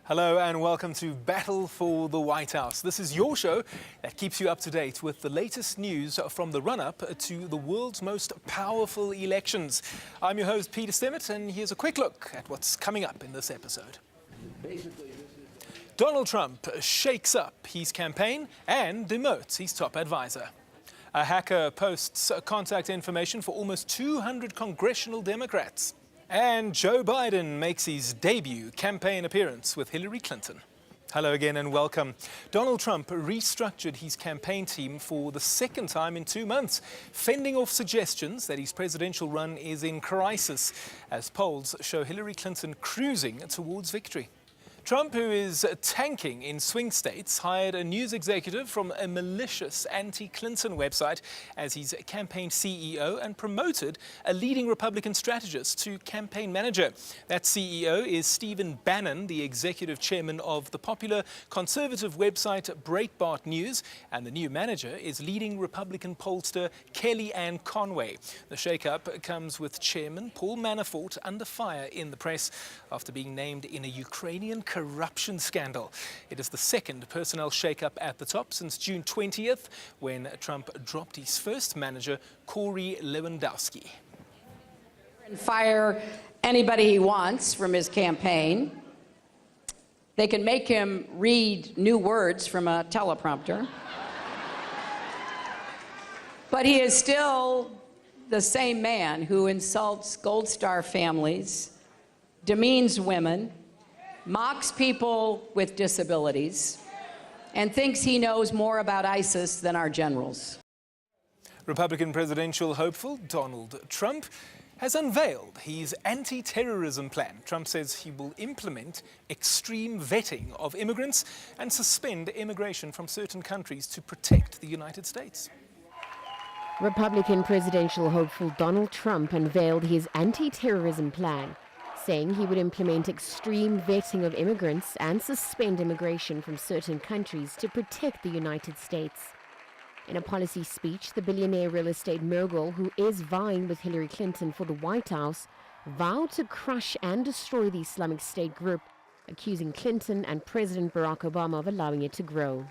Hello and welcome to Battle for the White House. This is your show that keeps you up to date with the latest news from the run-up to the world's most powerful elections. I'm your host, Peter Stemmet, and here's a quick look at what's coming up in this episode. Donald Trump shakes up his campaign and demotes his top advisor. A hacker posts contact information for almost 200 congressional Democrats. And Joe Biden makes his debut campaign appearance with Hillary Clinton. Hello again and welcome. Donald Trump restructured his campaign team for the second time in 2 months, fending off suggestions that his presidential run is in crisis, as polls show Hillary Clinton cruising towards victory. Trump, who is tanking in swing states, hired a news executive from a malicious anti-Clinton website as his campaign CEO and promoted a leading Republican strategist to campaign manager. That CEO is Stephen Bannon, the executive chairman of the popular conservative website Breitbart News, and the new manager is leading Republican pollster Kellyanne Conway. The shakeup comes with Chairman Paul Manafort under fire in the press after being named in a Ukrainian corruption scandal. It is the second personnel shakeup at the top since June 20th, when Trump dropped his first manager, Corey Lewandowski. And fire anybody he wants from his campaign. They can make him read new words from a teleprompter. But he is still the same man who insults Gold Star families, demeans women, mocks people with disabilities, and thinks he knows more about ISIS than our generals. Republican presidential hopeful Donald Trump has unveiled his anti-terrorism plan. Trump says he will implement extreme vetting of immigrants and suspend immigration from certain countries to protect the United States. Republican presidential hopeful Donald Trump unveiled his anti-terrorism plan, saying he would implement extreme vetting of immigrants and suspend immigration from certain countries to protect the United States. In a policy speech, the billionaire real estate mogul, who is vying with Hillary Clinton for the White House, vowed to crush and destroy the Islamic State group, accusing Clinton and President Barack Obama of allowing it to grow.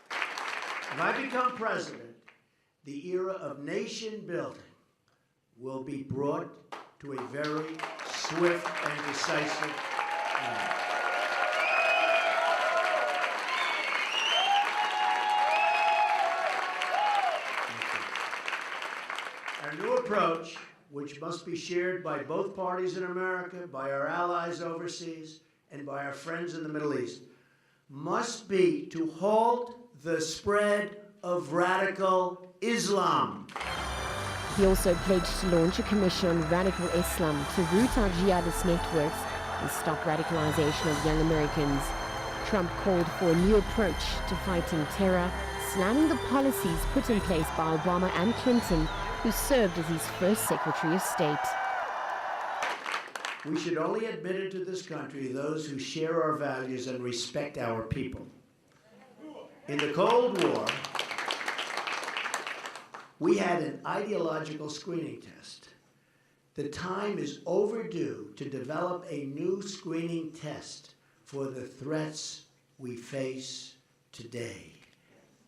If I become president, the era of nation building will be brought to a very swift and decisive end. Our new approach, which must be shared by both parties in America, by our allies overseas, and by our friends in the Middle East, must be to halt the spread of radical Islam. He also pledged to launch a commission on radical Islam to root out jihadist networks and stop radicalization of young Americans. Trump called for a new approach to fighting terror, slamming the policies put in place by Obama and Clinton, who served as his first Secretary of State. We should only admit into this country those who share our values and respect our people. In the Cold War, we had an ideological screening test. The time is overdue to develop a new screening test for the threats we face today.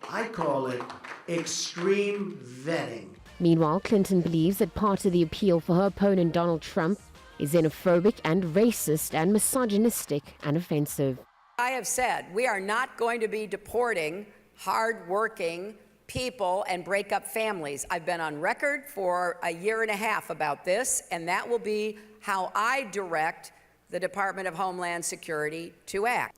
I call it extreme vetting. Meanwhile, Clinton believes that part of the appeal for her opponent Donald Trump is xenophobic and racist and misogynistic and offensive. I have said we are not going to be deporting hard-working people and break up families. I've been on record for a year and a half about this, and that will be how I direct the Department of Homeland Security to act.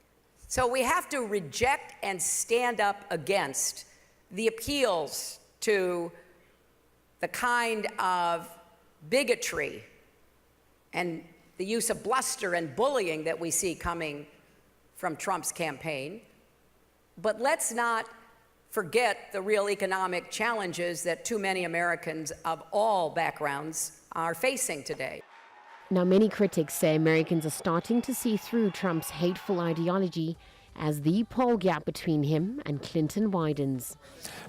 So we have to reject and stand up against the appeals to the kind of bigotry and the use of bluster and bullying that we see coming from Trump's campaign. But let's not forget the real economic challenges that too many Americans of all backgrounds are facing today. Now, many critics say Americans are starting to see through Trump's hateful ideology as the poll gap between him and Clinton widens.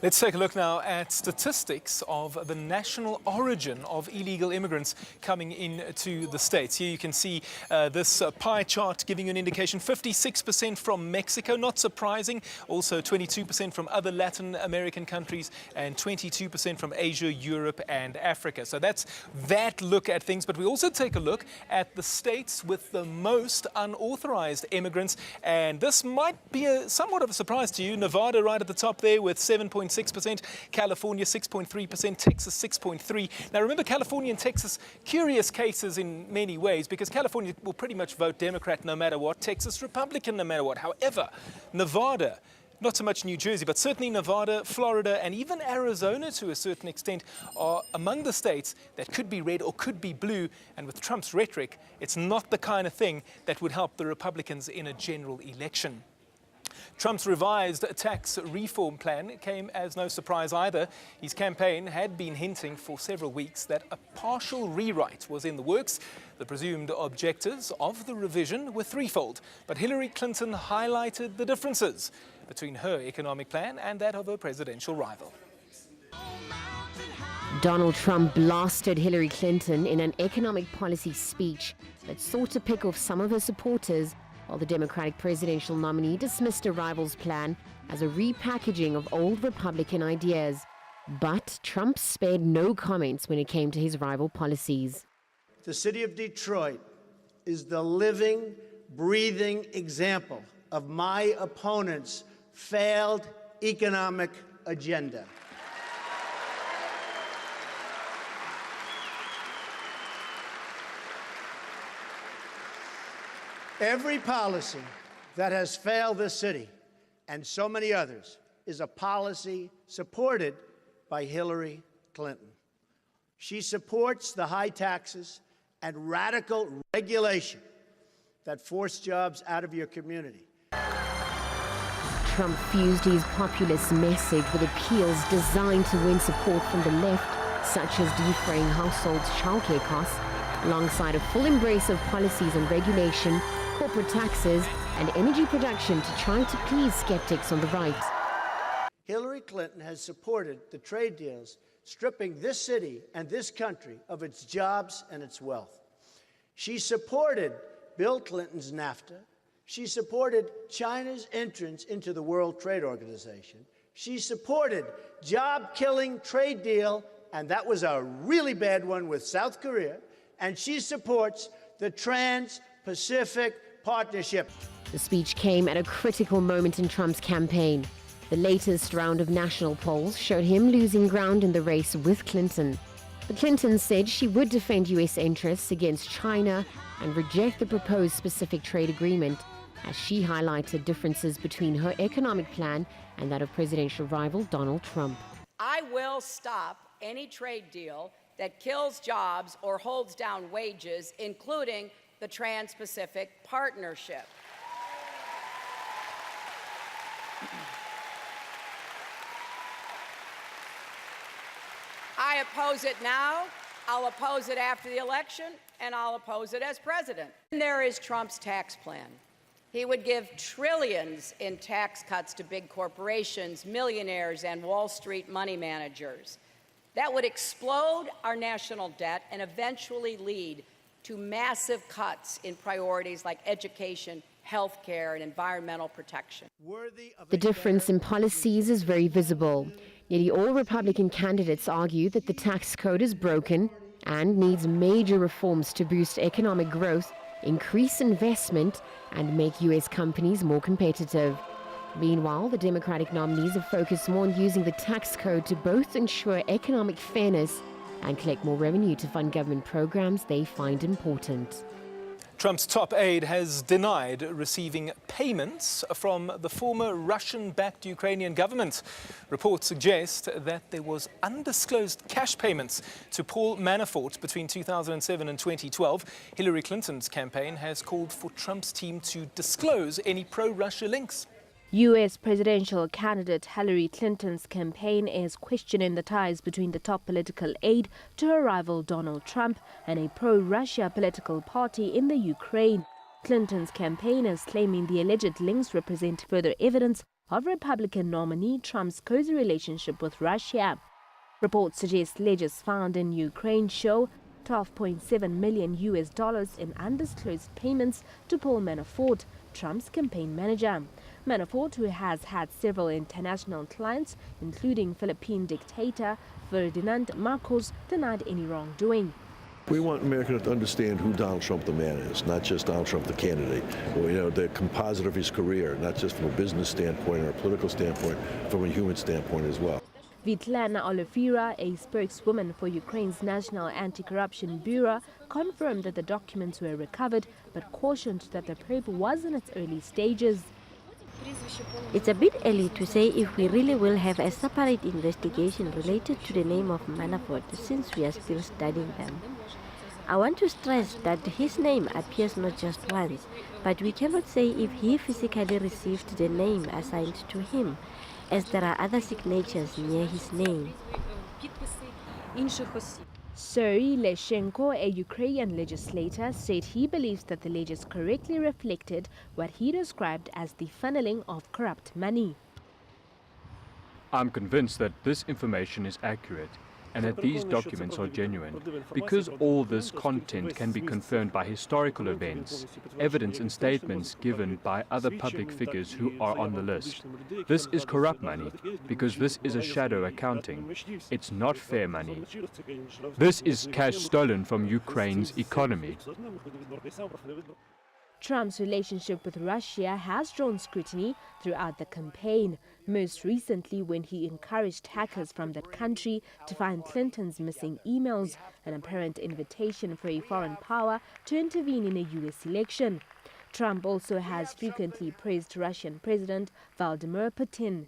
Let's take a look now at statistics of the national origin of illegal immigrants coming into the States. Here you can see this pie chart giving you an indication. 56% from Mexico, not surprising. Also 22% from other Latin American countries and 22% from Asia, Europe and Africa. So that's that look at things. But we also take a look at the states with the most unauthorized immigrants. And this might be somewhat of a surprise to you. Nevada right at the top there with 7.6%, California 6.3%, Texas 6.3%. Now remember, California and Texas, curious cases in many ways, because California will pretty much vote Democrat no matter what, Texas Republican no matter what. However, Nevada, not so much New Jersey, but certainly Nevada, Florida, and even Arizona to a certain extent are among the states that could be red or could be blue. And with Trump's rhetoric, it's not the kind of thing that would help the Republicans in a general election. Trump's revised tax reform plan came as no surprise either. His campaign had been hinting for several weeks that a partial rewrite was in the works. The presumed objectives of the revision were threefold, but Hillary Clinton highlighted the differences between her economic plan and that of her presidential rival. Donald Trump blasted Hillary Clinton in an economic policy speech that sought to pick off some of her supporters, while the Democratic presidential nominee dismissed a rival's plan as a repackaging of old Republican ideas. But Trump spared no comments when it came to his rival policies. The city of Detroit is the living, breathing example of my opponent's failed economic agenda. Every policy that has failed this city and so many others is a policy supported by Hillary Clinton. She supports the high taxes and radical regulation that force jobs out of your community. Trump fused his populist message with appeals designed to win support from the left, such as defraying households' childcare costs, alongside a full embrace of policies on regulation, corporate taxes, and energy production to try to please skeptics on the right. Hillary Clinton has supported the trade deals stripping this city and this country of its jobs and its wealth. She supported Bill Clinton's NAFTA. She supported China's entrance into the World Trade Organization. She supported job-killing trade deal, and that was a really bad one, with South Korea. And she supports the Trans-Pacific Partnership. The speech came at a critical moment in Trump's campaign. The latest round of national polls showed him losing ground in the race with Clinton. But Clinton said she would defend U.S. interests against China and reject the proposed specific trade agreement, as she highlighted differences between her economic plan and that of presidential rival Donald Trump. I will stop any trade deal that kills jobs or holds down wages, including the Trans-Pacific Partnership. I oppose it now, I'll oppose it after the election, and I'll oppose it as president. And there is Trump's tax plan. He would give trillions in tax cuts to big corporations, millionaires, and Wall Street money managers. That would explode our national debt and eventually lead to massive cuts in priorities like education, health care, and environmental protection. The difference in policies is very visible. Nearly all Republican candidates argue that the tax code is broken and needs major reforms to boost economic growth, increase investment, and make U.S. companies more competitive. Meanwhile, the Democratic nominees have focused more on using the tax code to both ensure economic fairness and collect more revenue to fund government programs they find important. Trump's top aide has denied receiving payments from the former Russian-backed Ukrainian government. Reports suggest that there was undisclosed cash payments to Paul Manafort between 2007 and 2012. Hillary Clinton's campaign has called for Trump's team to disclose any pro-Russia links. U.S. presidential candidate Hillary Clinton's campaign is questioning the ties between the top political aide to her rival Donald Trump and a pro-Russia political party in the Ukraine. Clinton's campaign is claiming the alleged links represent further evidence of Republican nominee Trump's cozy relationship with Russia. Reports suggest ledgers found in Ukraine show $12.7 million in undisclosed payments to Paul Manafort, Trump's campaign manager. Manafort, who has had several international clients, including Philippine dictator Ferdinand Marcos, denied any wrongdoing. We want Americans to understand who Donald Trump the man is, not just Donald Trump the candidate. The composite of his career, not just from a business standpoint or a political standpoint, from a human standpoint as well. Vitlana Olifera, a spokeswoman for Ukraine's National Anti-Corruption Bureau, confirmed that the documents were recovered, but cautioned that the probe was in its early stages. It's a bit early to say if we really will have a separate investigation related to the name of Manafort, since we are still studying them. I want to stress that his name appears not just once, but we cannot say if he physically received the name assigned to him, as there are other signatures near his name. Serhiy Leshenko, a Ukrainian legislator, said he believes that the ledgers correctly reflected what he described as the funneling of corrupt money. I'm convinced that this information is accurate and that these documents are genuine, because all this content can be confirmed by historical events, evidence and statements given by other public figures who are on the list. This is corrupt money, because this is a shadow accounting. It's not fair money. This is cash stolen from Ukraine's economy. Trump's relationship with Russia has drawn scrutiny throughout the campaign, most recently when he encouraged hackers from that country to find Clinton's missing emails, an apparent invitation for a foreign power to intervene in a U.S. election. Trump also has frequently praised Russian President Vladimir Putin.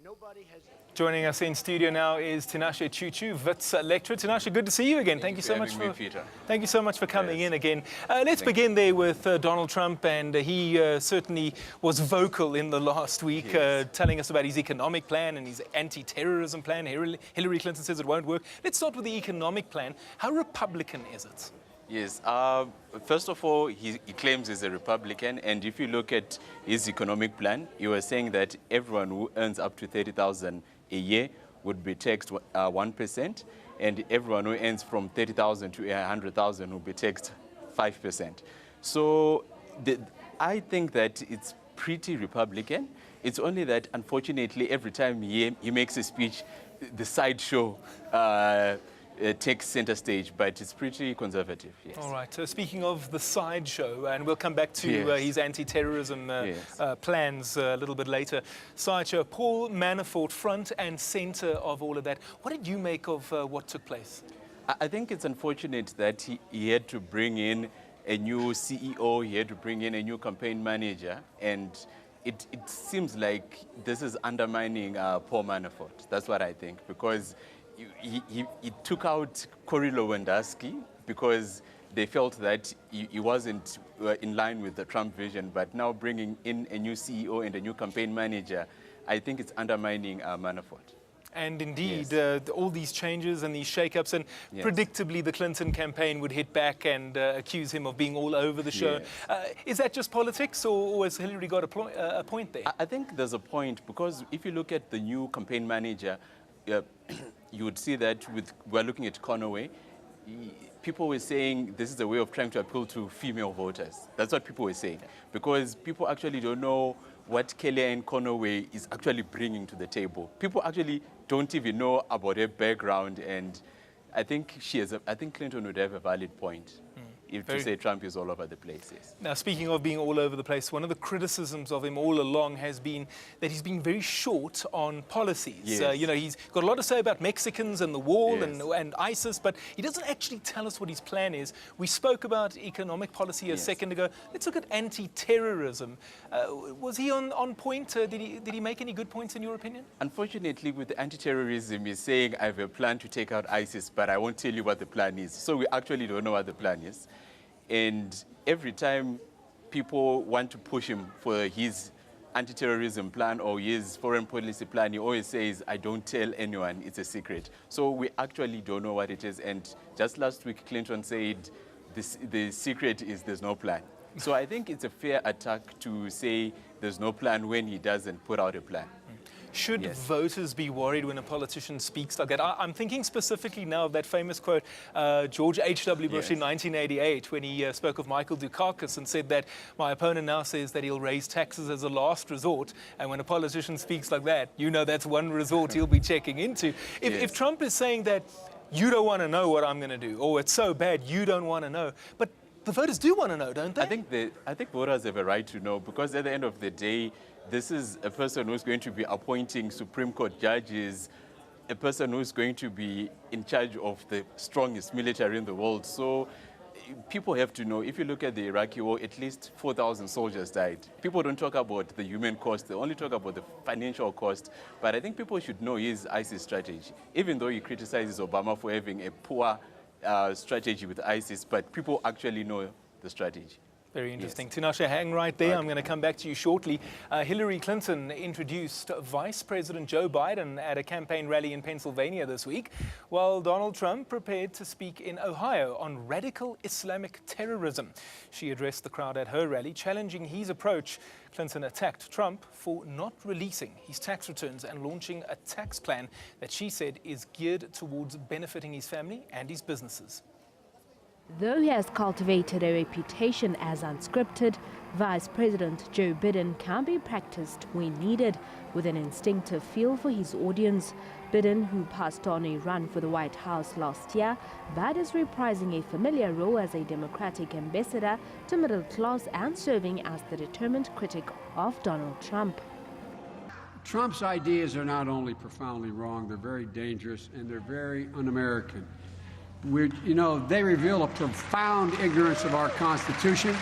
Joining us in studio now is Tinashe Chuchu, Wits lecturer. Tinashe, good to see you again. Thank you so much for coming in again. Let's begin there with Donald Trump, and he certainly was vocal in the last week, telling us about his economic plan and his anti-terrorism plan. Hillary Clinton says it won't work. Let's start with the economic plan. How Republican is it? Yes, first of all, he claims he's a Republican, and if you look at his economic plan, he was saying that everyone who earns up to $30,000 a year would be taxed 1%, and everyone who earns from $30,000 to $100,000 would be taxed 5%. So I think that it's pretty Republican. It's only that, unfortunately, every time he makes a speech, the sideshow takes center stage, but it's pretty conservative, yes. All right, so speaking of the sideshow, and we'll come back to his anti-terrorism plans a little bit later. Sideshow, Paul Manafort, front and center of all of that. What did you make of what took place? I think it's unfortunate that he had to bring in a new CEO, he had to bring in a new campaign manager, and it seems like this is undermining Paul Manafort. That's what I think, because he took out Cory Lewandowski because they felt that he wasn't in line with the Trump vision, but now bringing in a new CEO and a new campaign manager, I think it's undermining Manafort. And indeed, all these changes and these shakeups, and predictably the Clinton campaign would hit back and accuse him of being all over the show. Is that just politics, or has Hillary got a point there? I think there's a point, because if you look at the new campaign manager, you would see that we're looking at Conaway. People were saying this is a way of trying to appeal to female voters. That's what people were saying, because people actually don't know what Kellyanne Conaway is actually bringing to the table. People actually don't even know about her background, and I think Clinton would have a valid point. If to say Trump is all over the place, yes. Now, speaking of being all over the place, one of the criticisms of him all along has been that he's been very short on policies. Yes. He's got a lot to say about Mexicans and the wall and ISIS, but he doesn't actually tell us what his plan is. We spoke about economic policy a second ago. Let's look at anti-terrorism. Was he on point? Did he make any good points in your opinion? Unfortunately, with the anti-terrorism, he's saying, I have a plan to take out ISIS, but I won't tell you what the plan is. So we actually don't know what the plan is. And every time people want to push him for his anti-terrorism plan or his foreign policy plan, he always says, I don't tell anyone, it's a secret. So we actually don't know what it is. And just last week, Clinton said the secret is there's no plan. So I think it's a fair attack to say there's no plan when he doesn't put out a plan. Should voters be worried when a politician speaks like that? I'm thinking specifically now of that famous quote, George H.W. Bush in 1988, when he spoke of Michael Dukakis and said that my opponent now says that he'll raise taxes as a last resort. And when a politician speaks like that, you know that's one resort he'll be checking into. If Trump is saying that you don't want to know what I'm going to do, or it's so bad you don't want to know, but the voters do want to know, don't they? I think voters have a right to know, because at the end of the day, this is a person who's going to be appointing Supreme Court judges, a person who's going to be in charge of the strongest military in the world. So people have to know. If you look at the Iraqi war, at least 4,000 soldiers died. People don't talk about the human cost. They only talk about the financial cost. But I think people should know his ISIS strategy, even though he criticizes Obama for having a poor strategy with ISIS, but people actually know the strategy. Very interesting. Tinashe, hang right there. I'm going to come back to you shortly. Hillary Clinton introduced Vice President Joe Biden at a campaign rally in Pennsylvania this week, while Donald Trump prepared to speak in Ohio on radical Islamic terrorism. She addressed the crowd at her rally, challenging his approach. Clinton attacked Trump for not releasing his tax returns and launching a tax plan that she said is geared towards benefiting his family and his businesses. Though he has cultivated a reputation as unscripted, Vice President Joe Biden can be practiced when needed, with an instinctive feel for his audience. Biden, who passed on a run for the White House last year, but is reprising a familiar role as a Democratic ambassador to middle class and serving as the determined critic of Donald Trump. Trump's ideas are not only profoundly wrong, they're very dangerous and they're very un-American. They reveal a profound ignorance of our Constitution.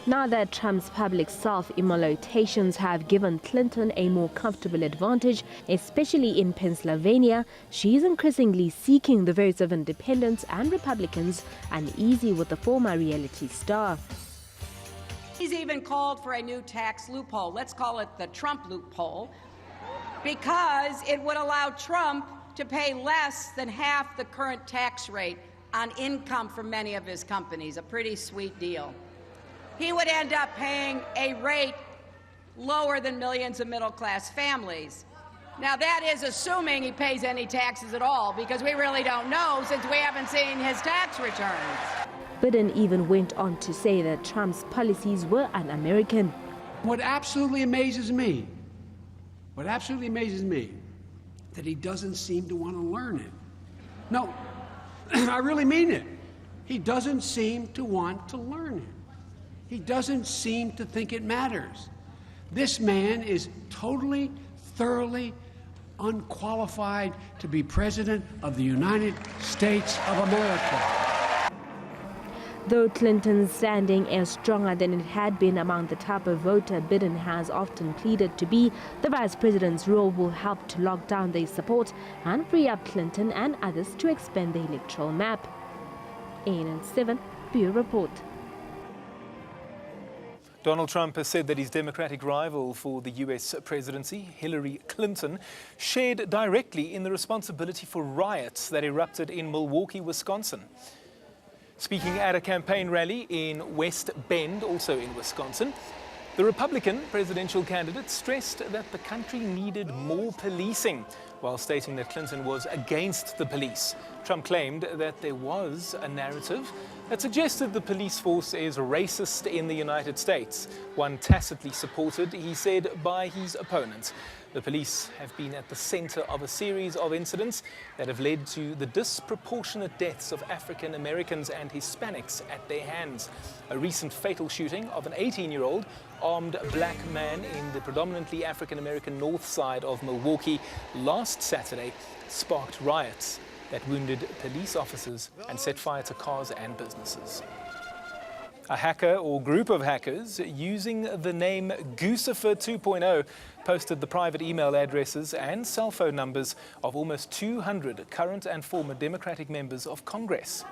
Now that Trump's public self-immolations have given Clinton a more comfortable advantage, especially in Pennsylvania, she is increasingly seeking the votes of independents and Republicans, uneasy with the former reality star. He's even called for a new tax loophole. Let's call it the Trump loophole, because it would allow Trump to pay less than half the current tax rate on income from many of his companies. A pretty sweet deal. He would end up paying a rate lower than millions of middle-class families. Now, that is assuming he pays any taxes at all, because we really don't know since we haven't seen his tax returns. Biden even went on to say that Trump's policies were un-American. What absolutely amazes me, that he doesn't seem to want to learn it. No, I really mean it. He doesn't seem to want to learn it. He doesn't seem to think it matters. This man is totally, thoroughly unqualified to be President of the United States of America. Though Clinton's standing is stronger than it had been among the type of voter Biden has often pleaded to be, the vice president's role will help to lock down their support and free up Clinton and others to expand the electoral map. ANN7 Bureau Report. Donald Trump has said that his Democratic rival for the US presidency, Hillary Clinton, shared directly in the responsibility for riots that erupted in Milwaukee, Wisconsin. Speaking at a campaign rally in West Bend, also in Wisconsin, the Republican presidential candidate stressed that the country needed more policing, while stating that Clinton was against the police. Trump claimed that there was a narrative that suggested the police force is racist in the United States, one tacitly supported, he said, by his opponents. The police have been at the center of a series of incidents that have led to the disproportionate deaths of African Americans and Hispanics at their hands. A recent fatal shooting of an 18-year-old armed black man in the predominantly African American north side of Milwaukee last Saturday sparked riots that wounded police officers and set fire to cars and businesses. A hacker or group of hackers using the name Goosifer 2.0 posted the private email addresses and cell phone numbers of almost 200 current and former Democratic members of Congress.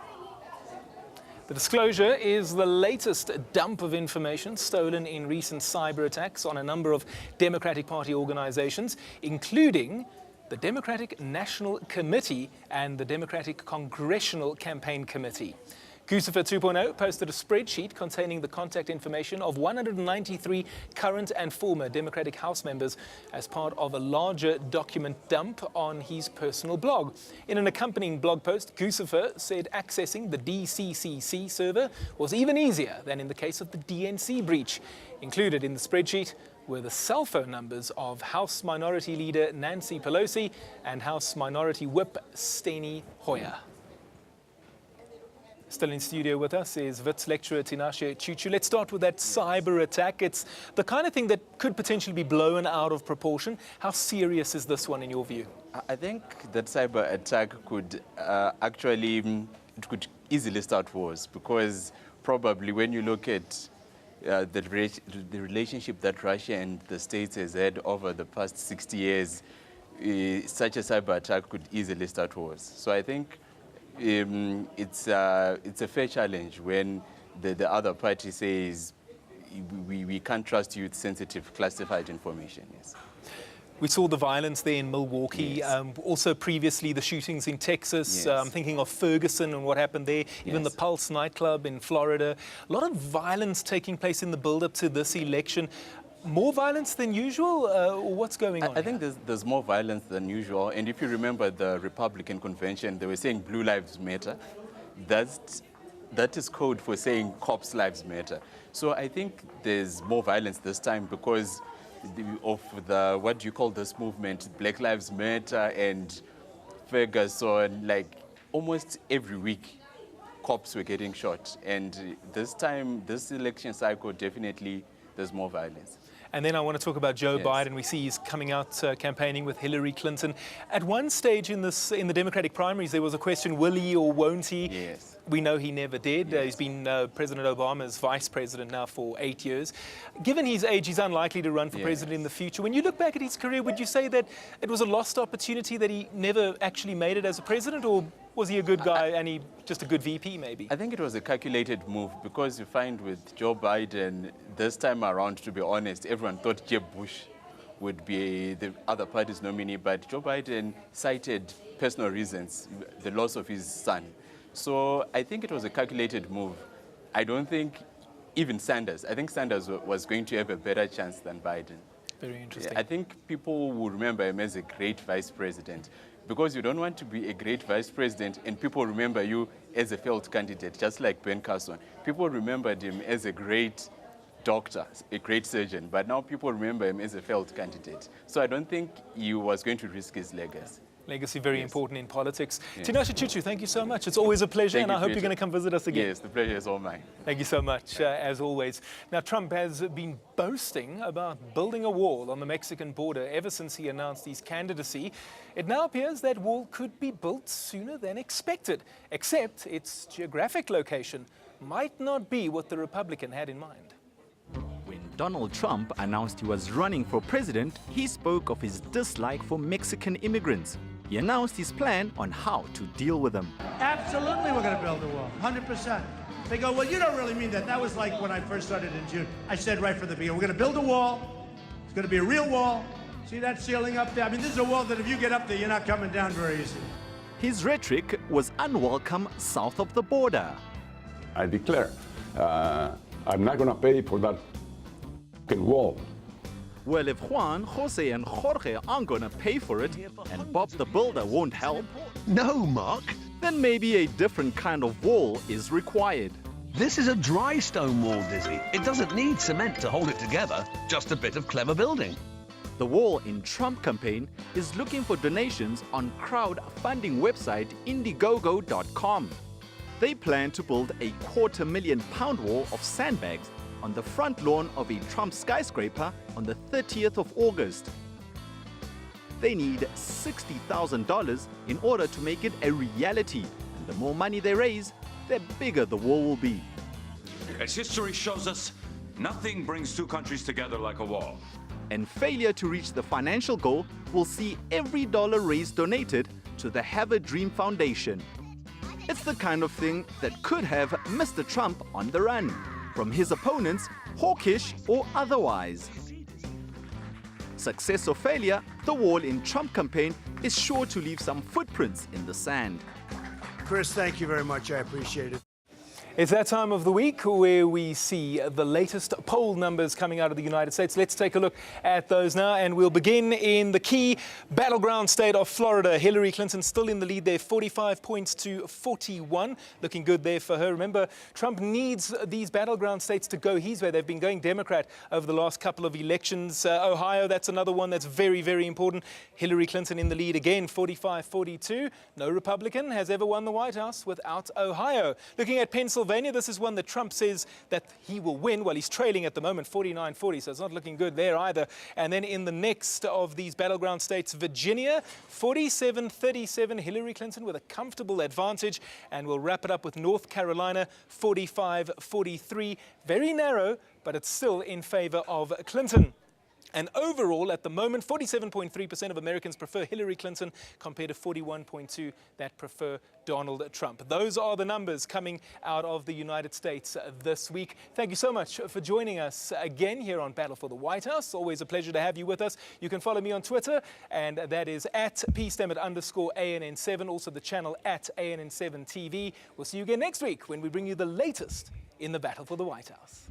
The disclosure is the latest dump of information stolen in recent cyber attacks on a number of Democratic Party organizations, including the Democratic National Committee and the Democratic Congressional Campaign Committee. Guccifer 2.0 posted a spreadsheet containing the contact information of 193 current and former Democratic House members as part of a larger document dump on his personal blog. In an accompanying blog post, Guccifer said accessing the DCCC server was even easier than in the case of the DNC breach. Included in the spreadsheet were the cell phone numbers of House Minority Leader Nancy Pelosi and House Minority Whip Steny Hoyer. Still in studio with us is Wits lecturer Tinashe Chuchu. Let's start with that cyber attack. It's the kind of thing that could potentially be blown out of proportion. How serious is this one in your view? I think that cyber attack could it could easily start wars, because probably when you look at the relationship that Russia and the States has had over the past 60 years, such a cyber attack could easily start wars. So I think it's a fair challenge when the other party says we can't trust you with sensitive classified information. Yes. We saw the violence there in Milwaukee, yes. Also previously the shootings in Texas. Yes. I'm thinking of Ferguson and what happened there, even Yes. the Pulse nightclub in Florida. A lot of violence taking place in the build-up to this election. More violence than usual, or what's going on? I think there's more violence than usual. And if you remember the Republican convention, they were saying Blue Lives Matter. That is code for saying cops' lives matter. So I think there's more violence this time because of the, what do you call this movement, Black Lives Matter and Ferguson, like almost every week cops were getting shot. And this time, this election cycle, definitely there's more violence. And then I want to talk about Joe Yes. Biden. We see he's coming out campaigning with Hillary Clinton. At one stage in the Democratic primaries, there was a question, will he or won't he? Yes. We know he never did. Yes. He's been President Obama's vice president now for 8 years. Given his age, he's unlikely to run for Yes. president in the future. When you look back at his career, would you say that it was a lost opportunity that he never actually made it as a president, or was he a good guy and he just a good VP maybe? I think it was a calculated move, because you find with Joe Biden, this time around, to be honest, everyone thought Jeb Bush would be the other party's nominee, but Joe Biden cited personal reasons, the loss of his son. So I think it was a calculated move. I don't think even Sanders, I think Sanders was going to have a better chance than Biden. Very interesting. I think people will remember him as a great vice president, because you don't want to be a great vice president and people remember you as a failed candidate, just like Ben Carson. People remembered him as a great doctor, a great surgeon, but now people remember him as a failed candidate. So I don't think he was going to risk his legacy. Legacy very Yes. important in politics. Yes. Tinashe Chuchu, thank you so much. It's always a pleasure, Thank and you, I hope you're Peter. going to come visit us again. Yes, the pleasure is all mine. Thank you so much, as always. Now, Trump has been boasting about building a wall on the Mexican border ever since he announced his candidacy. It now appears that wall could be built sooner than expected, except its geographic location might not be what the Republican had in mind. When Donald Trump announced he was running for president, he spoke of his dislike for Mexican immigrants. He announced his plan on how to deal with them. Absolutely, we're going to build a wall, 100%. They go, well, you don't really mean that. That was like when I first started in June. I said right from the beginning, we're going to build a wall. It's going to be a real wall. See that ceiling up there? I mean, this is a wall that if you get up there, you're not coming down very easily. His rhetoric was unwelcome south of the border. I declare, I'm not going to pay for that wall. Well, if Juan, Jose and Jorge aren't gonna pay for it, and Bob the Builder won't help, No, Mark. then maybe a different kind of wall is required. This is a dry stone wall, Dizzy. It doesn't need cement to hold it together, just a bit of clever building. The Wall in Trump campaign is looking for donations on crowdfunding website Indiegogo.com. They plan to build a £250,000 wall of sandbags on the front lawn of a Trump skyscraper on the 30th of August. They need $60,000 in order to make it a reality, and the more money they raise, the bigger the wall will be. As history shows us, nothing brings two countries together like a wall. And failure to reach the financial goal will see every dollar raised donated to the Have a Dream Foundation. It's the kind of thing that could have Mr. Trump on the run, from his opponents, hawkish or otherwise. Success or failure, the wall in Trump campaign is sure to leave some footprints in the sand. Chris, thank you very much. I appreciate it. It's that time of the week where we see the latest poll numbers coming out of the United States. Let's take a look at those now, and we'll begin in the key battleground state of Florida. Hillary Clinton still in the lead there, 45 points to 41. Looking good there for her. Remember, Trump needs these battleground states to go his way. They've been going Democrat over the last couple of elections. Ohio, that's another one that's very, very important. Hillary Clinton in the lead again, 45-42. No Republican has ever won the White House without Ohio. Looking at Pennsylvania, this is one that Trump says that he will win. Well, he's trailing at the moment, 49-40, so it's not looking good there either. And then in the next of these battleground states, Virginia, 47-37, Hillary Clinton with a comfortable advantage. And we'll wrap it up with North Carolina, 45-43. Very narrow, but it's still in favor of Clinton. And overall, at the moment, 47.3% of Americans prefer Hillary Clinton compared to 41.2% that prefer Donald Trump. Those are the numbers coming out of the United States this week. Thank you so much for joining us again here on Battle for the White House. Always a pleasure to have you with us. You can follow me on Twitter, and that is at @PStemmet_ANN7, also the channel at ANN7 TV. We'll see you again next week when we bring you the latest in the Battle for the White House.